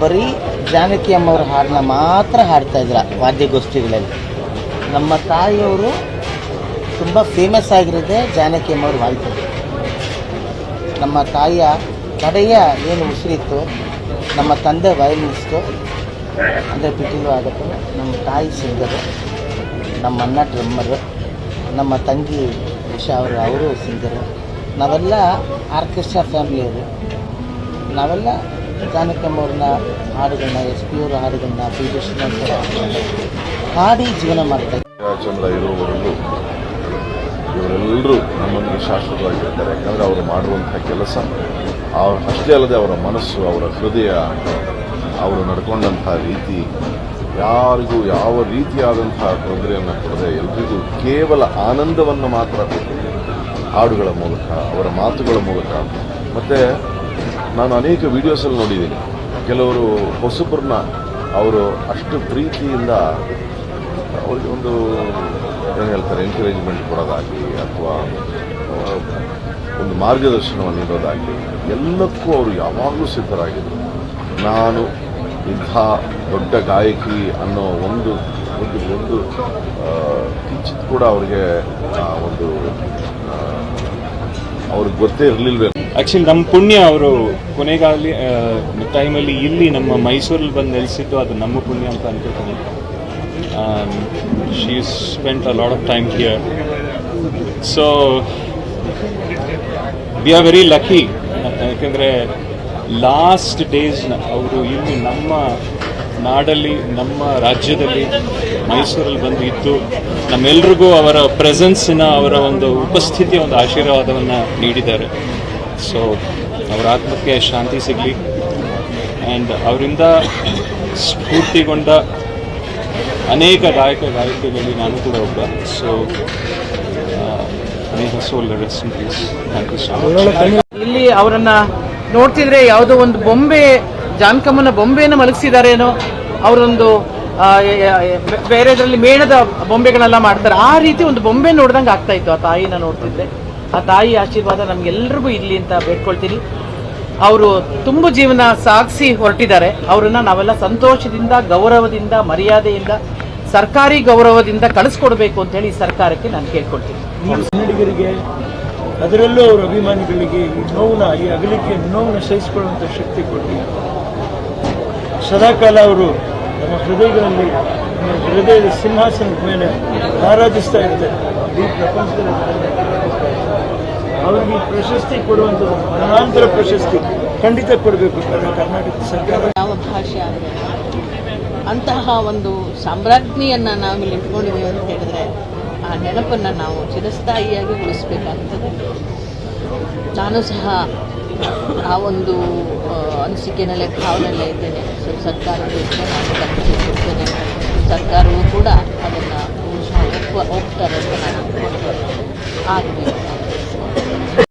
ಬರೀ ಜಾನಕಿ ಅಮ್ಮವ್ರ ಹಾಡನ್ನ ಮಾತ್ರ ಹಾಡ್ತಾಯಿದ್ರ ವಾದ್ಯಗೋಷ್ಠಿಗಳಲ್ಲಿ. ನಮ್ಮ ತಾಯಿಯವರು ತುಂಬ ಫೇಮಸ್ ಆಗಿರೋದೇ ಜಾನಕಿ ಅಮ್ಮವ್ರ ವಾಯ್ತು. ನಮ್ಮ ತಾಯಿಯ ಕಡೆಯ ಏನು ಉಸಿರಿತ್ತು, ನಮ್ಮ ತಂದೆ ವಯಲಿನಿಸ್ಟು ಅಂದರೆ ಪಿಟೀಲು ಆಗುತ್ತೆ, ನಮ್ಮ ತಾಯಿ ಸಿಂಗರು, ನಮ್ಮ ಅಣ್ಣ ಡ್ರಮ್ಮರು, ನಮ್ಮ ತಂಗಿ ಉಷಾ ಅವರು ಸಿಂಗರು. ನಾವೆಲ್ಲ ಆರ್ಕೆಸ್ಟ್ರಾ ಫ್ಯಾಮಿಲಿಯವರು. ನಾವೆಲ್ಲ ಜಾನಕಮ್ಮವ್ರನ್ನ ಹಾಡುಗಳನ್ನ, ಎಸ್ ಪಿ ಅವರ ಹಾಡುಗಳನ್ನ, ಪಿ ವಿಶ್ವನಾಥ್ ಹಾಡಿ ಜೀವನ ಮಾಡ್ತಾರೆ. ಚಂದ್ರ ಇರುವವರೆಗೂ ಇವರೆಲ್ಲರೂ ನಮ್ಮೊಂದಿಗೆ ಶಾಶ್ವತವಾಗಿರ್ತಾರೆ. ಯಾಕಂದರೆ ಅವರು ಮಾಡುವಂಥ ಕೆಲಸ ಅಷ್ಟೇ ಅಲ್ಲದೆ ಅವರ ಮನಸ್ಸು, ಅವರ ಹೃದಯ, ಅವರು ನಡ್ಕೊಂಡಂಥ ರೀತಿ ಯಾರಿಗೂ ಯಾವ ರೀತಿಯಾದಂಥ ತೊಂದರೆಯನ್ನು ಕೊಡದೆ ಎಲ್ರಿಗೂ ಕೇವಲ ಆನಂದವನ್ನು ಮಾತ್ರ ಕೊಟ್ಟು ಹಾಡುಗಳ ಮೂಲಕ, ಅವರ ಮಾತುಗಳ ಮೂಲಕ. ಮತ್ತು ನಾನು ಅನೇಕ ವೀಡಿಯೋಸಲ್ಲಿ ನೋಡಿದ್ದೀನಿ, ಕೆಲವರು ಹೊಸಬ್ರನ್ನ ಅವರು ಅಷ್ಟು ಪ್ರೀತಿಯಿಂದ ಅವ್ರಿಗೆ ಒಂದು ಏನು ಹೇಳ್ತಾರೆ ಎನ್ಕರೇಜ್ಮೆಂಟ್ ಕೊಡೋದಾಗಲಿ ಅಥವಾ ಒಂದು ಮಾರ್ಗದರ್ಶನವನ್ನು ನೀಡೋದಾಗಲಿ ಎಲ್ಲಕ್ಕೂ ಅವರು ಯಾವಾಗಲೂ ಸಿದ್ಧರಾಗಿದ್ದರು. ನಾನು ಇಂಥ ದೊಡ್ಡ ಗಾಯಕಿ ಅನ್ನೋ ಒಂದು ಒಂದು ಒಂದು ಕಿಂಚಿತ್ ಕೂಡ ಅವ್ರಿಗೆ ಒಂದು ಅವ್ರಿಗೆ ಗೊತ್ತೇ ಇರಲಿಲ್ವೇ. ಆ್ಯಕ್ಚುಲಿ ನಮ್ಮ ಪುಣ್ಯ, ಅವರು ಕೊನೆಗಾಲಿ ಟೈಮಲ್ಲಿ ಇಲ್ಲಿ ನಮ್ಮ ಮೈಸೂರಲ್ಲಿ ಬಂದು ನೆಲೆಸಿದ್ದು ಅದು ನಮ್ಮ ಪುಣ್ಯ ಅಂತ ಅನ್ಕೋತೀನಿ. She spent a lot of time here, so we are very lucky. ಯಾಕೆಂದರೆ ಲಾಸ್ಟ್ ಡೇಸ್ ಅವರು ಇಲ್ಲಿ ನಮ್ಮ ನಾಡಲ್ಲಿ, ನಮ್ಮ ರಾಜ್ಯದಲ್ಲಿ, ಮೈಸೂರಲ್ಲಿ ಬಂದು ಇದ್ದು ನಮ್ಮೆಲ್ರಿಗೂ ಅವರ ಪ್ರೆಸೆನ್ಸಿನ, ಅವರ ಒಂದು ಉಪಸ್ಥಿತಿಯ ಒಂದು ಆಶೀರ್ವಾದವನ್ನು ನೀಡಿದ್ದಾರೆ. ಸೊ ಅವರ ಆತ್ಮಕ್ಕೆ ಶಾಂತಿ ಸಿಗಲಿ. ಆ್ಯಂಡ್ ಅವರಿಂದ ಸ್ಫೂರ್ತಿಗೊಂಡ ಅನೇಕ ಗಾಯಕಿಗಳಲ್ಲಿ ನಾನು ಕೂಡ ಒಬ್ಬ. So thank you so much. ಇಲ್ಲಿ ಅವರನ್ನ ನೋಡ್ತಿದ್ರೆ ಯಾವುದೋ ಒಂದು ಬೊಂಬೆ, ಜಾನಕಮ್ಮನ ಬೊಂಬೆಯನ್ನು ಮಲಗಿಸಿದಾರೇನೋ, ಅವರೊಂದು ಬೇರೆದ್ರಲ್ಲಿ ಮೇಣದ ಬೊಂಬೆಗಳೆಲ್ಲ ಮಾಡ್ತಾರೆ, ಆ ರೀತಿ ಒಂದು ಬೊಂಬೆ ನೋಡ್ದಂಗೆ ಆಗ್ತಾ ಇತ್ತು. ಆ ತಾಯಿನ ನೋಡ್ತಿದ್ದೆ. ಆ ತಾಯಿ ಆಶೀರ್ವಾದ ನಮ್ಗೆಲ್ರಿಗೂ ಇರಲಿ ಅಂತ ಬೇಡ್ಕೊಳ್ತೀನಿ. ಅವರು ತುಂಬು ಜೀವನ ಸಾಗಿಸಿ ಹೊರಟಿದ್ದಾರೆ. ಅವರನ್ನ ನಾವೆಲ್ಲ ಸಂತೋಷದಿಂದ, ಗೌರವದಿಂದ, ಮರ್ಯಾದೆಯಿಂದ, ಸರ್ಕಾರಿ ಗೌರವದಿಂದ ಕಳಿಸ್ಕೊಡ್ಬೇಕು ಅಂತ ಹೇಳಿ ಸರ್ಕಾರಕ್ಕೆ ನಾನು ಕೇಳ್ಕೊಳ್ತೀನಿ. ಕನ್ನಡಿಗರಿಗೆ, ಅದರಲ್ಲೂ ಅವರ ಅಭಿಮಾನಿಗಳಿಗೆ ಈ ನೋವನ್ನ, ಈ ಅಗಲಿಕೆ ನೋವನ್ನ ಸಹಿಸಿಕೊಳ್ಳುವಂಥ ಶಕ್ತಿ ಕೊಟ್ಟು ಸದಾಕಾಲ ಅವರು ನಮ್ಮ ಹೃದಯಗಳಲ್ಲಿ, ನಮ್ಮ ಹೃದಯದ ಸಿಂಹಾಸನದ ಮೇಲೆ ಆರಾಧಿಸ್ತಾ ಇರ್ತಾರೆ. ಈ ಪ್ರಪಂಚದಲ್ಲಿ ಅವರಿಗೆ ಪ್ರಶಸ್ತಿ ಕೊಡುವಂಥದ್ದು, ಮರಣಾಂತರ ಪ್ರಶಸ್ತಿ ಖಂಡಿತ ಕೊಡಬೇಕು ಕರ್ನಾಟಕ ಸರ್ಕಾರ. ಯಾವ ಭಾಷೆ ಅಂದರೆ ಅಂತಹ ಒಂದು ಸಾಮ್ರಾಜ್ಞಿಯನ್ನು ನಾವಿಲ್ಲಿ ಇಟ್ಕೊಂಡಿದ್ದೀವಿ ಅಂತ ಹೇಳಿದ್ರೆ ಆ ನೆನಪನ್ನು ನಾವು ಚಿರಸ್ಥಾಯಿಯಾಗಿ ಉಳಿಸಬೇಕಾಗ್ತದೆ. ನಾನು ಸಹ ಆ ಒಂದು ಅನಿಸಿಕೆನಲ್ಲೇ, ಭಾವನೆಯಲ್ಲೇ ಇದ್ದೇನೆ. ಸರ್ಕಾರದ ನಾನು ಕರ್ತವ್ಯ ಕೊಡ್ತೇನೆ. ಸರ್ಕಾರ